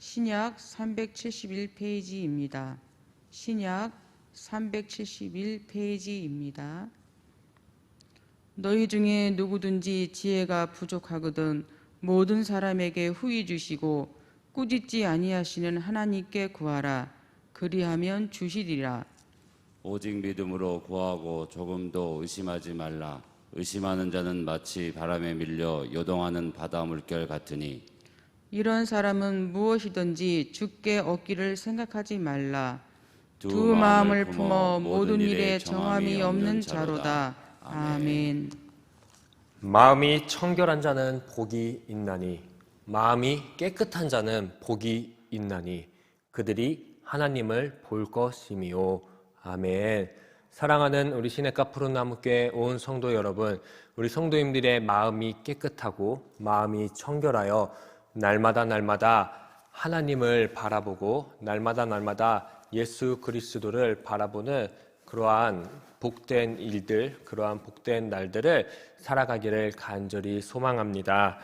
신약 371페이지입니다. 신약 371페이지입니다. 너희 중에 누구든지 지혜가 부족하거든 모든 사람에게 후히 주시고 꾸짖지 아니하시는 하나님께 구하라. 그리하면 주시리라. 오직 믿음으로 구하고 조금도 의심하지 말라. 의심하는 자는 마치 바람에 밀려 요동하는 바다 물결 같으니 이런 사람은 무엇이든지 주께 얻기를 생각하지 말라. 두 마음을 품어 모든 일에 정함이 없는 자로다. 아멘. 마음이 청결한 자는 복이 있나니 마음이 깨끗한 자는 복이 있나니 그들이 하나님을 볼 것이미요. 아멘. 사랑하는 우리 시냇가 푸른나무교회 온 성도 여러분, 우리 성도님들의 마음이 깨끗하고 마음이 청결하여 날마다 하나님을 바라보고 날마다 예수 그리스도를 바라보는 그러한 복된 일들, 그러한 복된 날들을 살아가기를 간절히 소망합니다.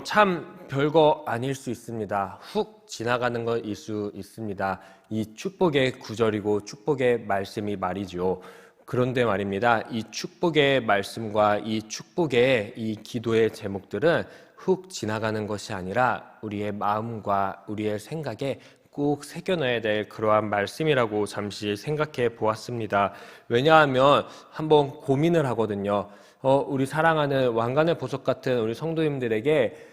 참 별거 아닐 수 있습니다. 훅 지나가는 것일 수 있습니다. 이 축복의 구절이고 축복의 말씀이 말이죠. 그런데 말입니다. 이 축복의 말씀과 이 축복의 이 기도의 제목들은 훅 지나가는 것이 아니라 우리의 마음과 우리의 생각에 꼭 새겨넣어야 될 그러한 말씀이라고 잠시 생각해 보았습니다. 왜냐하면 한번 고민을 하거든요. 우리 사랑하는 왕관의 보석 같은 우리 성도님들에게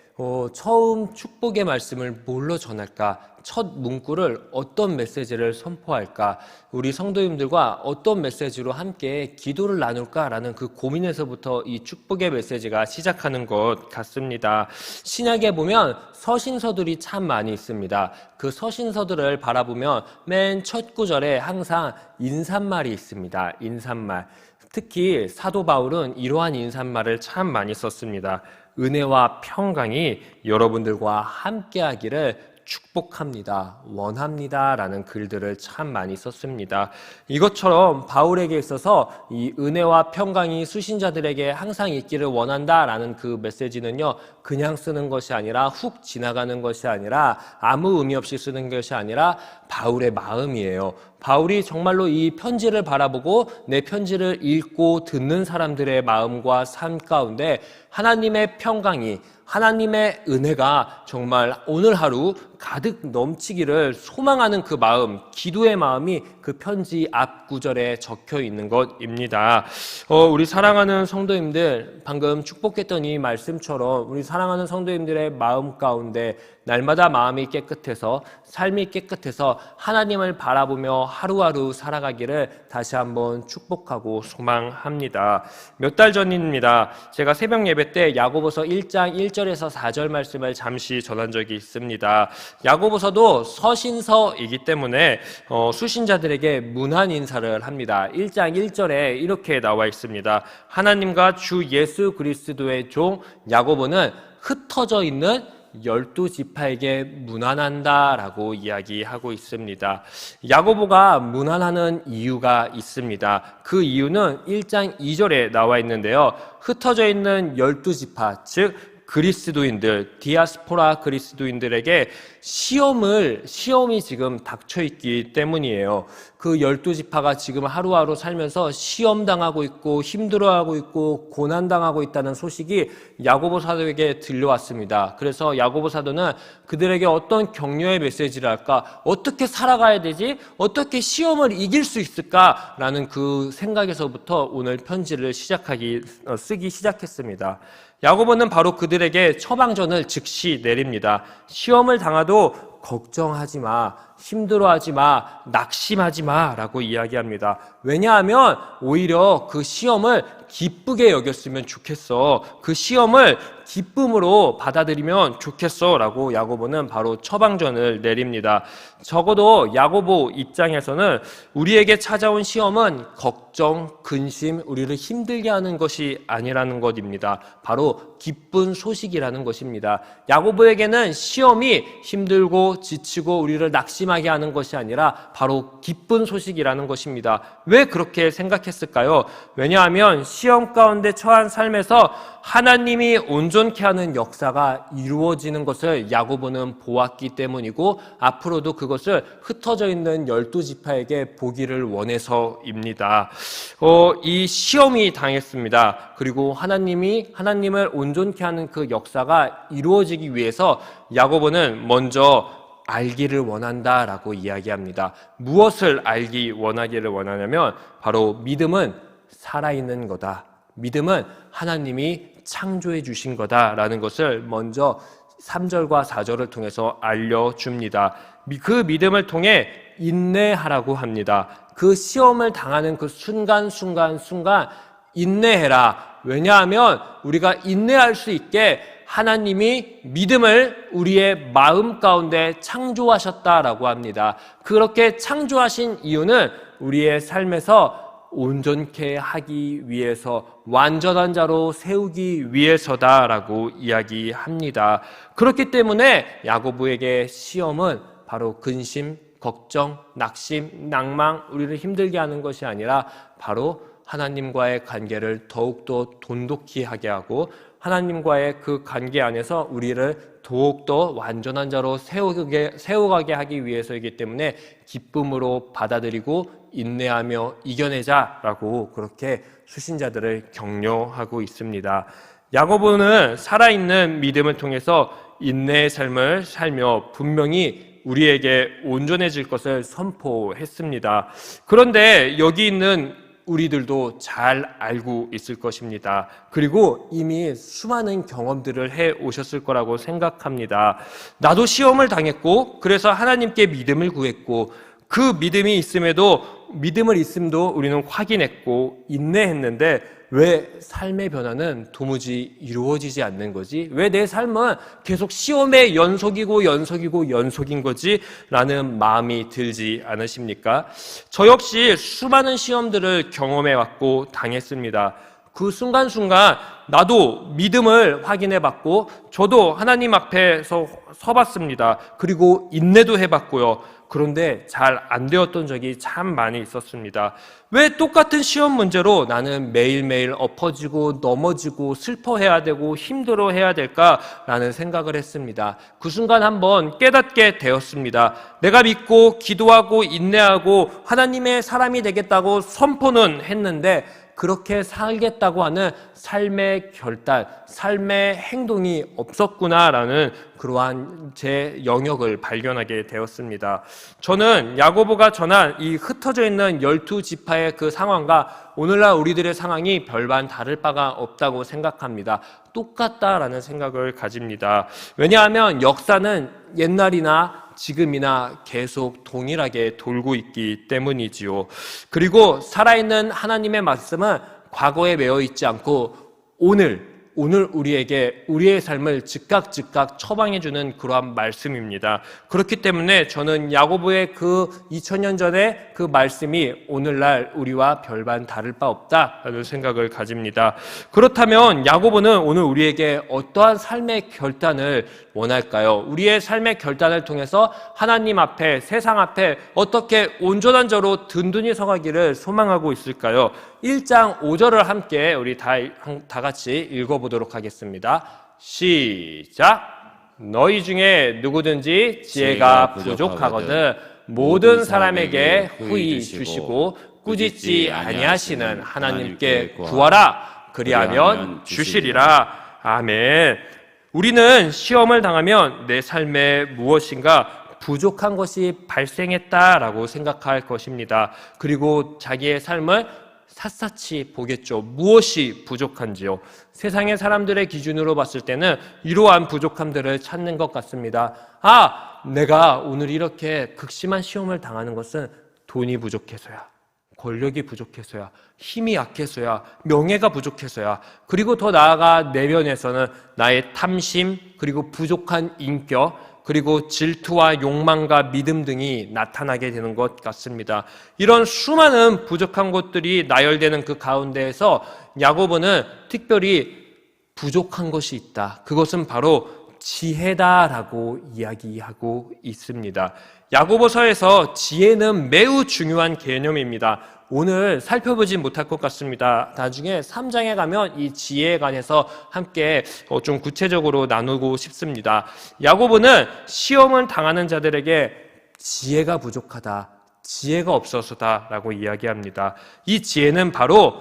처음 축복의 말씀을 뭘로 전할까? 첫 문구를 어떤 메시지를 선포할까? 우리 성도님들과 어떤 메시지로 함께 기도를 나눌까라는 그 고민에서부터 이 축복의 메시지가 시작하는 것 같습니다. 신약에 보면 서신서들이 참 많이 있습니다. 그 서신서들을 바라보면 맨 첫 구절에 항상 인사말이 있습니다. 인사말. 특히 사도 바울은 이러한 인사말을 참 많이 썼습니다. 은혜와 평강이 여러분들과 함께하기를 축복합니다. 원합니다. 라는 글들을 참 많이 썼습니다. 이것처럼 바울에게 있어서 이 은혜와 평강이 수신자들에게 항상 있기를 원한다 라는 그 메시지는요, 그냥 쓰는 것이 아니라 훅 지나가는 것이 아니라 아무 의미 없이 쓰는 것이 아니라 바울의 마음이에요. 바울이 정말로 이 편지를 바라보고 내 편지를 읽고 듣는 사람들의 마음과 삶 가운데 하나님의 평강이, 하나님의 은혜가 정말 오늘 하루 가득 넘치기를 소망하는 그 마음, 기도의 마음이 그 편지 앞 구절에 적혀 있는 것입니다. 우리 사랑하는 성도님들, 방금 축복했던 이 말씀처럼 우리 사랑하는 성도님들의 마음 가운데 날마다 마음이 깨끗해서 삶이 깨끗해서 하나님을 바라보며 하루하루 살아가기를 다시 한번 축복하고 소망합니다. 몇 달 전입니다. 제가 새벽 예배 때 야고보서 1장 1절에서 4절 말씀을 잠시 전한 적이 있습니다. 야고보서도 서신서이기 때문에 수신자들에게 문안 인사를 합니다. 1장 1절에 이렇게 나와 있습니다. 하나님과 주 예수 그리스도의 종 야고보는 흩어져 있는 12지파에게 문안한다라고 이야기하고 있습니다. 야고보가 문안하는 이유가 있습니다. 그 이유는 1장 2절에 나와 있는데요. 흩어져 있는 12지파, 즉 그리스도인들, 디아스포라 그리스도인들에게 시험이 지금 닥쳐있기 때문이에요. 그 12지파가 지금 하루하루 살면서 시험당하고 있고 힘들어하고 있고 고난당하고 있다는 소식이 야고보 사도에게 들려왔습니다. 그래서 야고보 사도는 그들에게 어떤 격려의 메시지를 할까? 어떻게 살아가야 되지? 어떻게 시험을 이길 수 있을까? 라는 그 생각에서부터 오늘 편지를 쓰기 시작했습니다. 야고보는 바로 그들에게 처방전을 즉시 내립니다. 시험을 당하도 걱정하지 마, 힘들어하지 마, 낙심하지 마 라고 이야기합니다. 왜냐하면 오히려 그 시험을 기쁘게 여겼으면 좋겠어. 그 시험을 기쁨으로 받아들이면 좋겠어 라고 야고보는 바로 처방전을 내립니다. 적어도 야고보 입장에서는 우리에게 찾아온 시험은 걱정, 근심, 우리를 힘들게 하는 것이 아니라는 것입니다. 바로 기쁜 소식이라는 것입니다. 야고보에게는 시험이 힘들고 지치고 우리를 낙심하게 하는 것이 아니라 바로 기쁜 소식이라는 것입니다. 왜 그렇게 생각했을까요? 왜냐하면 시험 가운데 처한 삶에서 하나님이 온전케 하는 역사가 이루어지는 것을 야고보는 보았기 때문이고 앞으로도 그것을 흩어져 있는 12지파에게 보기를 원해서입니다. 이 시험이 당했습니다. 그리고 하나님을 온전케 하는 그 역사가 이루어지기 위해서 야고보는 먼저 알기를 원한다라고 이야기합니다. 무엇을 알기 원하기를 원하냐면 바로 믿음은 살아있는 거다. 믿음은 하나님이 창조해 주신 거다라는 것을 먼저 3절과 4절을 통해서 알려줍니다. 그 믿음을 통해 인내하라고 합니다. 그 시험을 당하는 그 순간 인내해라. 왜냐하면 우리가 인내할 수 있게 하나님이 믿음을 우리의 마음 가운데 창조하셨다라고 합니다. 그렇게 창조하신 이유는 우리의 삶에서 온전케 하기 위해서, 완전한 자로 세우기 위해서다라고 이야기합니다. 그렇기 때문에 야고보에게 시험은 바로 근심, 걱정, 낙심, 낭망, 우리를 힘들게 하는 것이 아니라 바로 하나님과의 관계를 더욱더 돈독히 하게 하고 하나님과의 그 관계 안에서 우리를 더욱더 완전한 자로 세워가게 하기 위해서이기 때문에 기쁨으로 받아들이고 인내하며 이겨내자라고 그렇게 수신자들을 격려하고 있습니다. 야고보는 살아있는 믿음을 통해서 인내의 삶을 살며 분명히 우리에게 온전해질 것을 선포했습니다. 그런데 여기 있는 우리들도 잘 알고 있을 것입니다. 그리고 이미 수많은 경험들을 해 오셨을 거라고 생각합니다. 나도 시험을 당했고 그래서 하나님께 믿음을 구했고 그 믿음을 있음도 우리는 확인했고 인내했는데 왜 삶의 변화는 도무지 이루어지지 않는 거지? 왜 내 삶은 계속 시험의 연속인 거지? 라는 마음이 들지 않으십니까? 저 역시 수많은 시험들을 경험해 왔고 당했습니다. 그 순간순간 나도 믿음을 확인해 봤고 저도 하나님 앞에 서봤습니다. 그리고 인내도 해봤고요. 그런데 잘 안 되었던 적이 참 많이 있었습니다. 왜 똑같은 시험 문제로 나는 매일매일 엎어지고 넘어지고 슬퍼해야 되고 힘들어해야 될까라는 생각을 했습니다. 그 순간 한번 깨닫게 되었습니다. 내가 믿고 기도하고 인내하고 하나님의 사람이 되겠다고 선포는 했는데 그렇게 살겠다고 하는 삶의 결단, 삶의 행동이 없었구나라는 그러한 제 영역을 발견하게 되었습니다. 저는 야고보가 전한 이 흩어져 있는 12지파의 그 상황과 오늘날 우리들의 상황이 별반 다를 바가 없다고 생각합니다. 똑같다라는 생각을 가집니다. 왜냐하면 역사는 옛날이나 지금이나 계속 동일하게 돌고 있기 때문이지요. 그리고 살아있는 하나님의 말씀은 과거에 매여 있지 않고 오늘 우리에게 우리의 삶을 즉각 처방해주는 그러한 말씀입니다. 그렇기 때문에 저는 야고보의 그 2000년 전의 그 말씀이 오늘날 우리와 별반 다를 바 없다라는 생각을 가집니다. 그렇다면 야고보는 오늘 우리에게 어떠한 삶의 결단을 원할까요? 우리의 삶의 결단을 통해서 하나님 앞에, 세상 앞에 어떻게 온전한 자로 든든히 서가기를 소망하고 있을까요? 1장 5절을 함께 우리 다 같이 읽어보도록 하겠습니다. 시작! 너희 중에 누구든지 지혜가 부족하거든 모든 사람에게 후히 주시고 꾸짖지 아니하시는 하나님께 구하라. 그리하면 주시리라. 아멘. 우리는 시험을 당하면 내 삶에 무엇인가 부족한 것이 발생했다라고 생각할 것입니다. 그리고 자기의 삶을 샅샅이 보겠죠. 무엇이 부족한지요. 세상의 사람들의 기준으로 봤을 때는 이러한 부족함들을 찾는 것 같습니다. 내가 오늘 이렇게 극심한 시험을 당하는 것은 돈이 부족해서야, 권력이 부족해서야, 힘이 약해서야, 명예가 부족해서야, 그리고 더 나아가 내면에서는 나의 탐심, 그리고 부족한 인격, 그리고 질투와 욕망과 믿음 등이 나타나게 되는 것 같습니다. 이런 수많은 부족한 것들이 나열되는 그 가운데에서 야고보는 특별히 부족한 것이 있다. 그것은 바로 지혜다라고 이야기하고 있습니다. 야고보서에서 지혜는 매우 중요한 개념입니다. 오늘 살펴보지 못할 것 같습니다. 나중에 3장에 가면 이 지혜에 관해서 함께 좀 구체적으로 나누고 싶습니다. 야고보는 시험을 당하는 자들에게 지혜가 부족하다, 지혜가 없어서다 라고 이야기합니다. 이 지혜는 바로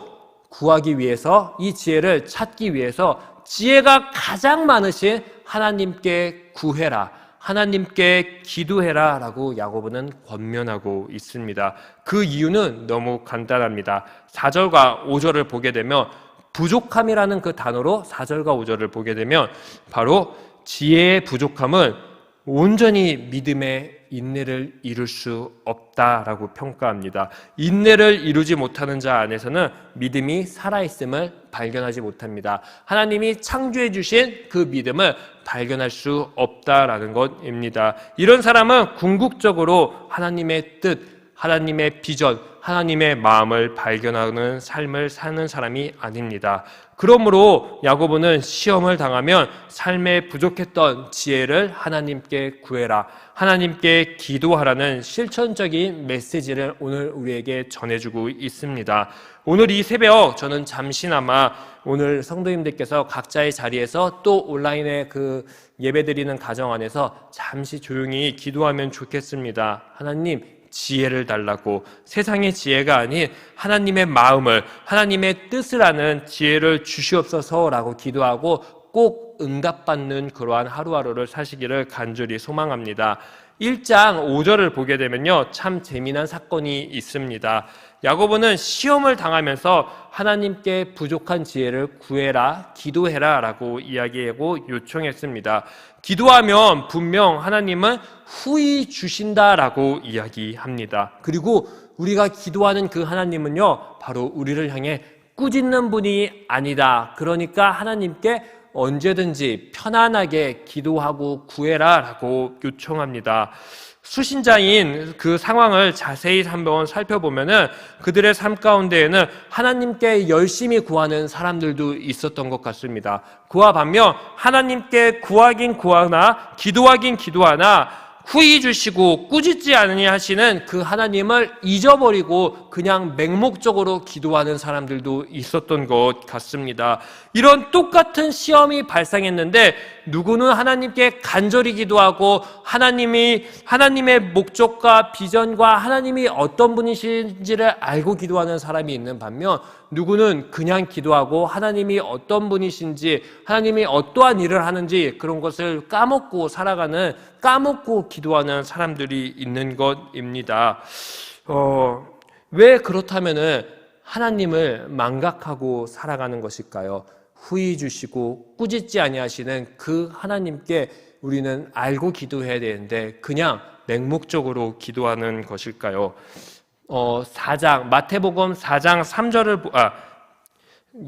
구하기 위해서, 이 지혜를 찾기 위해서 지혜가 가장 많으신 하나님께 구해라, 하나님께 기도해라 라고 야고보는 권면하고 있습니다. 그 이유는 너무 간단합니다. 4절과 5절을 보게 되면, 부족함이라는 그 단어로 4절과 5절을 보게 되면 바로 지혜의 부족함은 온전히 믿음의 인내를 이룰 수 없다라고 평가합니다. 인내를 이루지 못하는 자 안에서는 믿음이 살아있음을 발견하지 못합니다. 하나님이 창조해 주신 그 믿음을 발견할 수 없다라는 것입니다. 이런 사람은 궁극적으로 하나님의 뜻, 하나님의 비전, 하나님의 마음을 발견하는 삶을 사는 사람이 아닙니다. 그러므로 야고보는 시험을 당하면 삶에 부족했던 지혜를 하나님께 구해라, 하나님께 기도하라는 실천적인 메시지를 오늘 우리에게 전해주고 있습니다. 오늘 이 새벽 저는 잠시나마 오늘 성도님들께서 각자의 자리에서 또 온라인에 그 예배드리는 가정 안에서 잠시 조용히 기도하면 좋겠습니다. 하나님, 지혜를 달라고, 세상의 지혜가 아닌 하나님의 마음을, 하나님의 뜻을 아는 지혜를 주시옵소서라고 기도하고 꼭 응답받는 그러한 하루하루를 사시기를 간절히 소망합니다. 1장 5절을 보게 되면요, 참 재미난 사건이 있습니다. 야고보는 시험을 당하면서 하나님께 부족한 지혜를 구해라, 기도해라 라고 이야기하고 요청했습니다. 기도하면 분명 하나님은 후히 주신다라고 이야기합니다. 그리고 우리가 기도하는 그 하나님은요, 바로 우리를 향해 꾸짖는 분이 아니다. 그러니까 하나님께 언제든지 편안하게 기도하고 구해라 라고 요청합니다. 수신자인 그 상황을 자세히 한번 살펴보면은 그들의 삶 가운데에는 하나님께 열심히 구하는 사람들도 있었던 것 같습니다. 그와 반면 하나님께 구하긴 구하나 기도하긴 기도하나 후히 주시고 꾸짖지 않으냐 하시는 그 하나님을 잊어버리고 그냥 맹목적으로 기도하는 사람들도 있었던 것 같습니다. 이런 똑같은 시험이 발생했는데 누구는 하나님께 간절히 기도하고 하나님의 목적과 비전과 하나님이 어떤 분이신지를 알고 기도하는 사람이 있는 반면 누구는 그냥 기도하고 하나님이 어떤 분이신지, 하나님이 어떠한 일을 하는지 그런 것을 까먹고 살아가는, 까먹고 기도하는 사람들이 있는 것입니다. 왜 그렇다면은 하나님을 망각하고 살아가는 것일까요? 후히 주시고 꾸짖지 아니하시는 그 하나님께 우리는 알고 기도해야 되는데 그냥 맹목적으로 기도하는 것일까요? 4장, 마태복음 4장 3절을,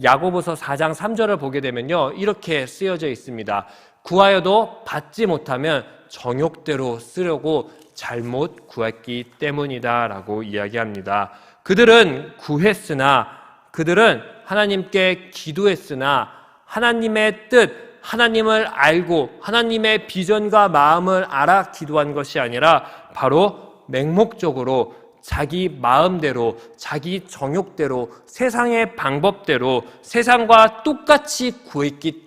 야고보서 4장 3절을 보게 되면요, 이렇게 쓰여져 있습니다. 구하여도 받지 못하면 정욕대로 쓰려고 잘못 구했기 때문이다 라고 이야기합니다. 그들은 구했으나, 그들은 하나님께 기도했으나 하나님의 뜻, 하나님을 알고 하나님의 비전과 마음을 알아 기도한 것이 아니라 바로 맹목적으로 자기 마음대로, 자기 정욕대로, 세상의 방법대로 세상과 똑같이 구했기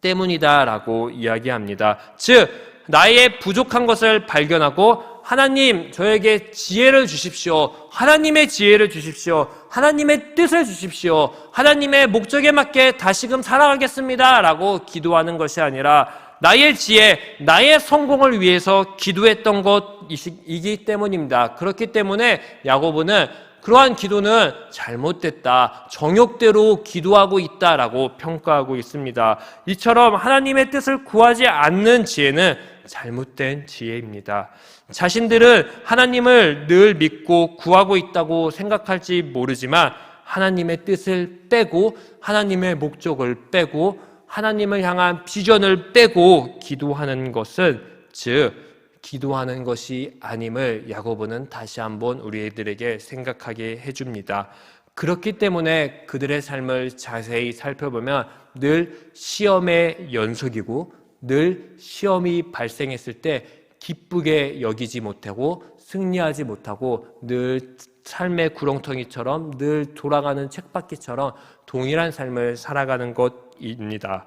때문이다라고 이야기합니다. 즉, 나의 부족한 것을 발견하고 하나님, 저에게 지혜를 주십시오. 하나님의 지혜를 주십시오. 하나님의 뜻을 주십시오. 하나님의 목적에 맞게 다시금 살아가겠습니다 라고 기도하는 것이 아니라 나의 지혜, 나의 성공을 위해서 기도했던 것이기 때문입니다. 그렇기 때문에 야고보는 그러한 기도는 잘못됐다, 정욕대로 기도하고 있다라고 평가하고 있습니다. 이처럼 하나님의 뜻을 구하지 않는 지혜는 잘못된 지혜입니다. 자신들은 하나님을 늘 믿고 구하고 있다고 생각할지 모르지만 하나님의 뜻을 빼고 하나님의 목적을 빼고 하나님을 향한 비전을 빼고 기도하는 것은, 즉 기도하는 것이 아님을 야고보는 다시 한번 우리들에게 생각하게 해줍니다. 그렇기 때문에 그들의 삶을 자세히 살펴보면 늘 시험의 연속이고 늘 시험이 발생했을 때 기쁘게 여기지 못하고 승리하지 못하고 늘 삶의 구렁텅이처럼 늘 돌아가는 쳇바퀴처럼 동일한 삶을 살아가는 것입니다.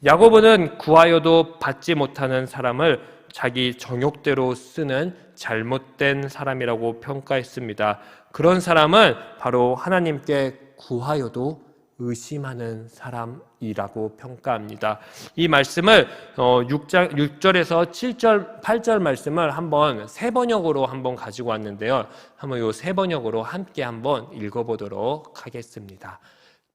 야고보는 구하여도 받지 못하는 사람을 자기 정욕대로 쓰는 잘못된 사람이라고 평가했습니다. 그런 사람은 바로 하나님께 구하여도 의심하는 사람이라고 평가합니다. 이 말씀을 6절에서 7절, 8절 말씀을 한번 세 번역으로 한번 가지고 왔는데요. 한번 이 세 번역으로 함께 한번 읽어보도록 하겠습니다.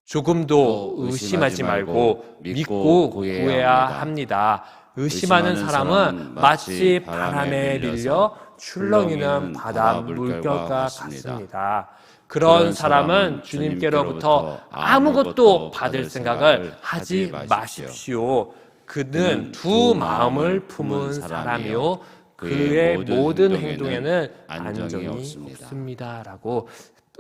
조금도 의심하지 말고 믿고 구해야 합니다. 의심하는 사람은 마치 바람에 밀려 출렁이는 바다 물결과 같습니다. 그런 사람은 주님께로부터 아무것도 받을 생각을 하지 마십시오. 그는 두 마음을 품은 사람이요 그의 모든 행동에는 안정이 없습니다. 라고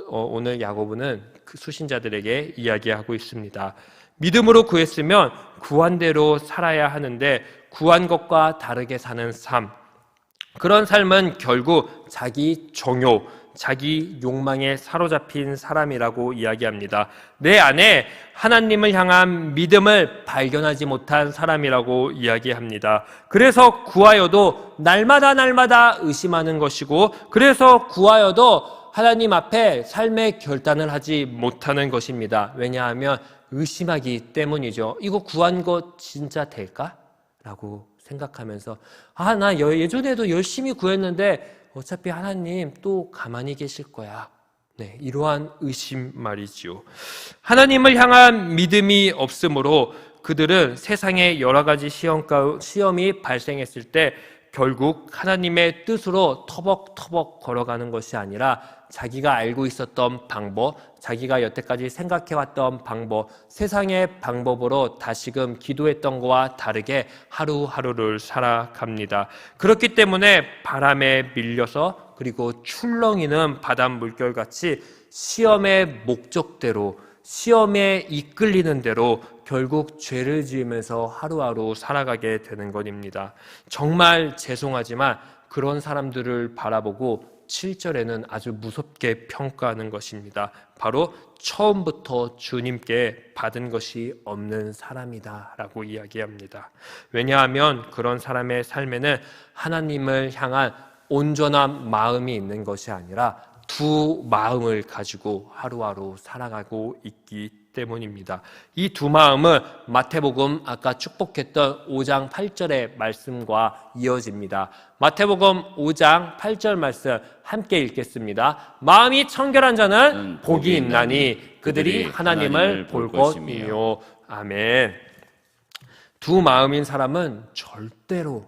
오늘 야고보는 그 수신자들에게 이야기하고 있습니다. 믿음으로 구했으면 구한 대로 살아야 하는데 구한 것과 다르게 사는 삶, 그런 삶은 결국 자기 정욕, 자기 욕망에 사로잡힌 사람이라고 이야기합니다. 내 안에 하나님을 향한 믿음을 발견하지 못한 사람이라고 이야기합니다. 그래서 구하여도 날마다 의심하는 것이고, 그래서 구하여도 하나님 앞에 삶의 결단을 하지 못하는 것입니다. 왜냐하면 의심하기 때문이죠. 이거 구한 거 진짜 될까? 라고 생각하면서 나 예전에도 열심히 구했는데 어차피 하나님 또 가만히 계실 거야. 네, 이러한 의심 말이지요. 하나님을 향한 믿음이 없으므로 그들은 세상의 여러 가지 시험이 발생했을 때 결국 하나님의 뜻으로 터벅터벅 걸어가는 것이 아니라 자기가 알고 있었던 방법, 자기가 여태까지 생각해왔던 방법, 세상의 방법으로 다시금 기도했던 것과 다르게 하루하루를 살아갑니다. 그렇기 때문에 바람에 밀려서 그리고 출렁이는 바닷물결같이 시험의 목적대로, 시험에 이끌리는 대로 결국 죄를 지으면서 하루하루 살아가게 되는 것입니다. 정말 죄송하지만 그런 사람들을 바라보고 7절에는 아주 무섭게 평가하는 것입니다. 바로 처음부터 주님께 받은 것이 없는 사람이다 라고 이야기합니다. 왜냐하면 그런 사람의 삶에는 하나님을 향한 온전한 마음이 있는 것이 아니라 두 마음을 가지고 하루하루 살아가고 있기 때문입니다. 이 두 마음은 마태복음 아까 축복했던 5장 8절의 말씀과 이어집니다. 마태복음 5장 8절 말씀 함께 읽겠습니다. 마음이 청결한 자는 복이 있나니 그들이 하나님을 볼 것이며. 아멘. 두 마음인 사람은 절대로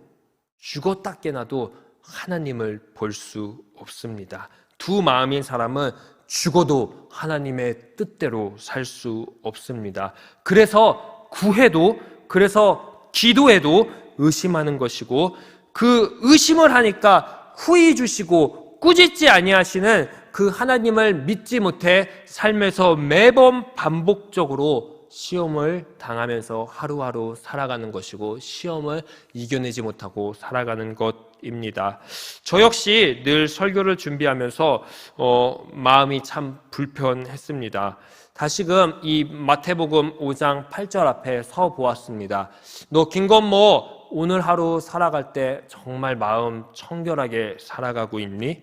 죽었다 깨나도 하나님을 볼 수 없습니다. 두 마음인 사람은 죽어도 하나님의 뜻대로 살 수 없습니다. 그래서 구해도, 그래서 기도해도 의심하는 것이고, 그 의심을 하니까 후히 주시고 꾸짖지 아니하시는 그 하나님을 믿지 못해 삶에서 매번 반복적으로 시험을 당하면서 하루하루 살아가는 것이고, 시험을 이겨내지 못하고 살아가는 것입니다. 저 역시 늘 설교를 준비하면서 마음이 참 불편했습니다. 다시금 이 마태복음 5장 8절 앞에 서 보았습니다. 너 김건모 오늘 하루 살아갈 때 정말 마음 청결하게 살아가고 있니?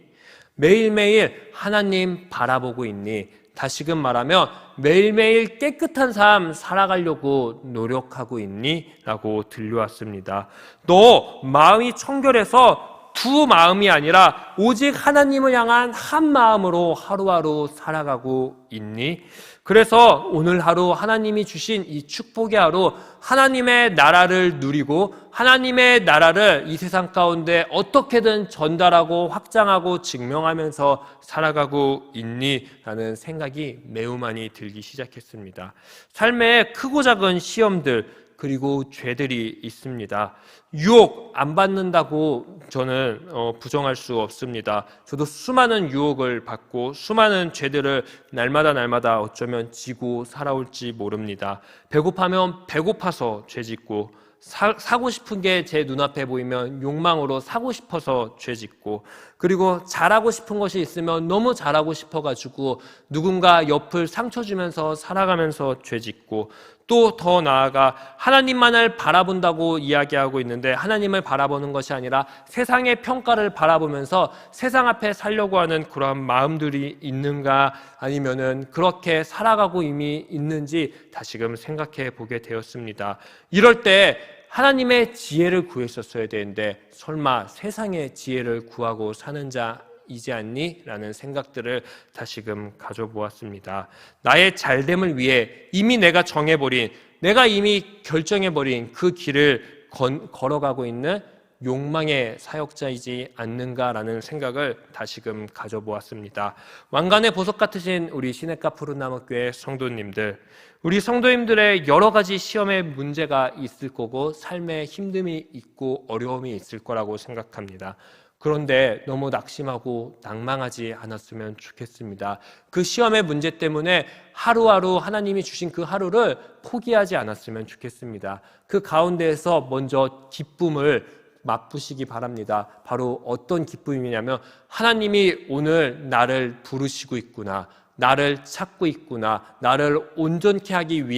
매일매일 하나님 바라보고 있니? 다시금 말하면 매일매일 깨끗한 삶 살아가려고 노력하고 있니? 라고 들려왔습니다. 너 마음이 청결해서 두 마음이 아니라 오직 하나님을 향한 한 마음으로 하루하루 살아가고 있니? 그래서 오늘 하루 하나님이 주신 이 축복의 하루, 하나님의 나라를 누리고 하나님의 나라를 이 세상 가운데 어떻게든 전달하고 확장하고 증명하면서 살아가고 있니? 라는 생각이 매우 많이 들기 시작했습니다. 삶에 크고 작은 시험들, 그리고 죄들이 있습니다. 유혹 안 받는다고 저는 부정할 수 없습니다. 저도 수많은 유혹을 받고 수많은 죄들을 날마다 어쩌면 지고 살아올지 모릅니다. 배고파면 배고파서 죄 짓고, 사고 싶은 게 제 눈앞에 보이면 욕망으로 사고 싶어서 죄 짓고, 그리고 잘하고 싶은 것이 있으면 너무 잘하고 싶어가지고 누군가 옆을 상처 주면서 살아가면서 죄 짓고, 또 더 나아가 하나님만을 바라본다고 이야기하고 있는데 하나님을 바라보는 것이 아니라 세상의 평가를 바라보면서 세상 앞에 살려고 하는 그러한 마음들이 있는가, 아니면은 그렇게 살아가고 이미 있는지 다시금 생각해 보게 되었습니다. 이럴 때 하나님의 지혜를 구했었어야 되는데 설마 세상의 지혜를 구하고 사는 자이지 않니? 라는 생각들을 다시금 가져보았습니다. 나의 잘됨을 위해 이미 내가 정해버린, 내가 이미 결정해버린 그 길을 걸어가고 있는 욕망의 사역자이지 않는가라는 생각을 다시금 가져보았습니다. 왕관의 보석 같으신 우리 시냇가 푸른나무교회 성도님들, 우리 성도님들의 여러 가지 시험의 문제가 있을 거고 삶에 힘듦이 있고 어려움이 있을 거라고 생각합니다. 그런데 너무 낙심하고 낭망하지 않았으면 좋겠습니다. 그 시험의 문제 때문에 하루하루 하나님이 주신 그 하루를 포기하지 않았으면 좋겠습니다. 그 가운데에서 먼저 기쁨을 맛보시기 바랍니다. 바로 어떤 기쁨이냐면 하나님이 오늘 나를 부르시고 있구나, 나를 찾고 있구나, 나를 온전케 하기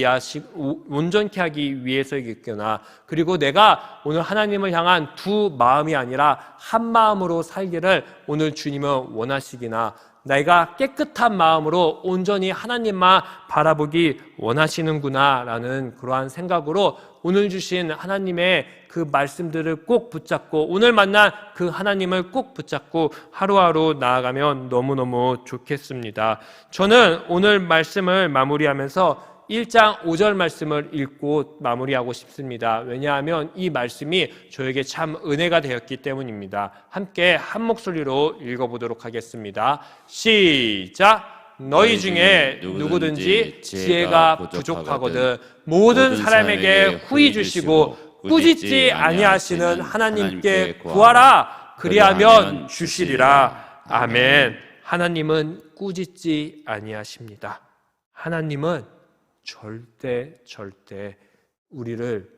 위해서이겠구나, 그리고 내가 오늘 하나님을 향한 두 마음이 아니라 한 마음으로 살기를 오늘 주님은 원하시기나, 내가 깨끗한 마음으로 온전히 하나님만 바라보기 원하시는구나 라는 그러한 생각으로 오늘 주신 하나님의 그 말씀들을 꼭 붙잡고, 오늘 만난 그 하나님을 꼭 붙잡고 하루하루 나아가면 너무너무 좋겠습니다. 저는 오늘 말씀을 마무리하면서 1장 5절 말씀을 읽고 마무리하고 싶습니다. 왜냐하면 이 말씀이 저에게 참 은혜가 되었기 때문입니다. 함께 한 목소리로 읽어보도록 하겠습니다. 시작! 너희 중에 누구든지 지혜가 부족하거든 모든 사람에게 후히 주시고 꾸짖지 아니하시는 하나님께 구하라, 그리하면 주시리라. 아멘. 하나님은 꾸짖지 아니하십니다. 하나님은 절대 우리를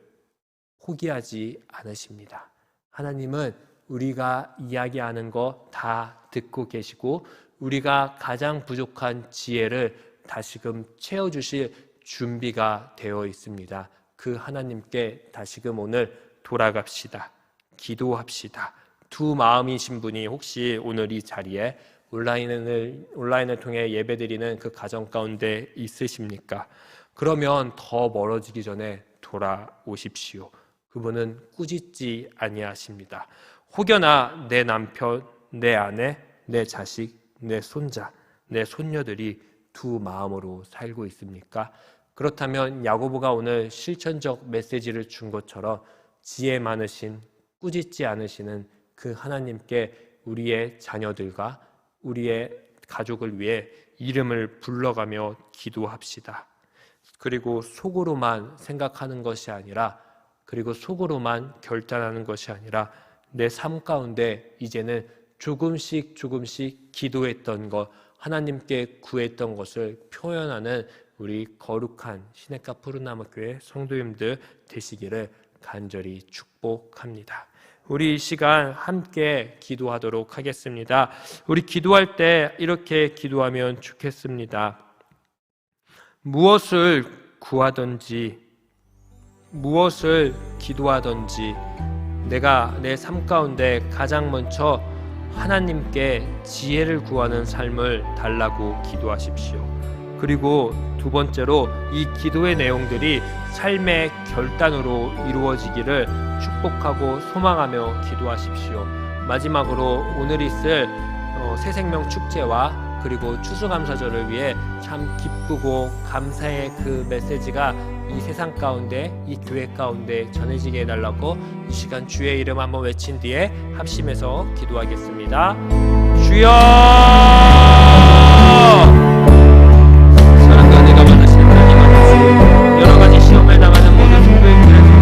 포기하지 않으십니다. 하나님은 우리가 이야기하는 거 다 듣고 계시고 우리가 가장 부족한 지혜를 다시금 채워주실 준비가 되어 있습니다. 그 하나님께 다시금 오늘 돌아갑시다. 기도합시다. 두 마음이신 분이 혹시 오늘 이 자리에 온라인을 통해 예배드리는 그 가정 가운데 있으십니까? 그러면 더 멀어지기 전에 돌아오십시오. 그분은 꾸짖지 아니하십니다. 혹여나 내 남편, 내 아내, 내 자식, 내 손자, 내 손녀들이 두 마음으로 살고 있습니까? 그렇다면 야고보가 오늘 실천적 메시지를 준 것처럼 지혜 많으신, 꾸짖지 않으시는 그 하나님께 우리의 자녀들과 우리의 가족을 위해 이름을 불러가며 기도합시다. 그리고 속으로만 생각하는 것이 아니라, 그리고 속으로만 결단하는 것이 아니라 내 삶 가운데 이제는 조금씩 기도했던 것, 하나님께 구했던 것을 표현하는 우리 거룩한 시냇가 푸른나무교회 성도님들 되시기를 간절히 축복합니다. 우리 이 시간 함께 기도하도록 하겠습니다. 우리 기도할 때 이렇게 기도하면 좋겠습니다. 무엇을 구하든지, 무엇을 기도하든지 내가 내 삶 가운데 가장 먼저 하나님께 지혜를 구하는 삶을 달라고 기도하십시오. 그리고 두 번째로 이 기도의 내용들이 삶의 결단으로 이루어지기를 축복하고 소망하며 기도하십시오. 마지막으로 오늘 있을 새생명 축제와 그리고 추수감사절을 위해 참 기쁘고 감사의 그 메시지가 이 세상 가운데, 이 교회 가운데 전해지게 해달라고 이 시간 주의 이름 한번 외친 뒤에 합심해서 기도하겠습니다. 주여!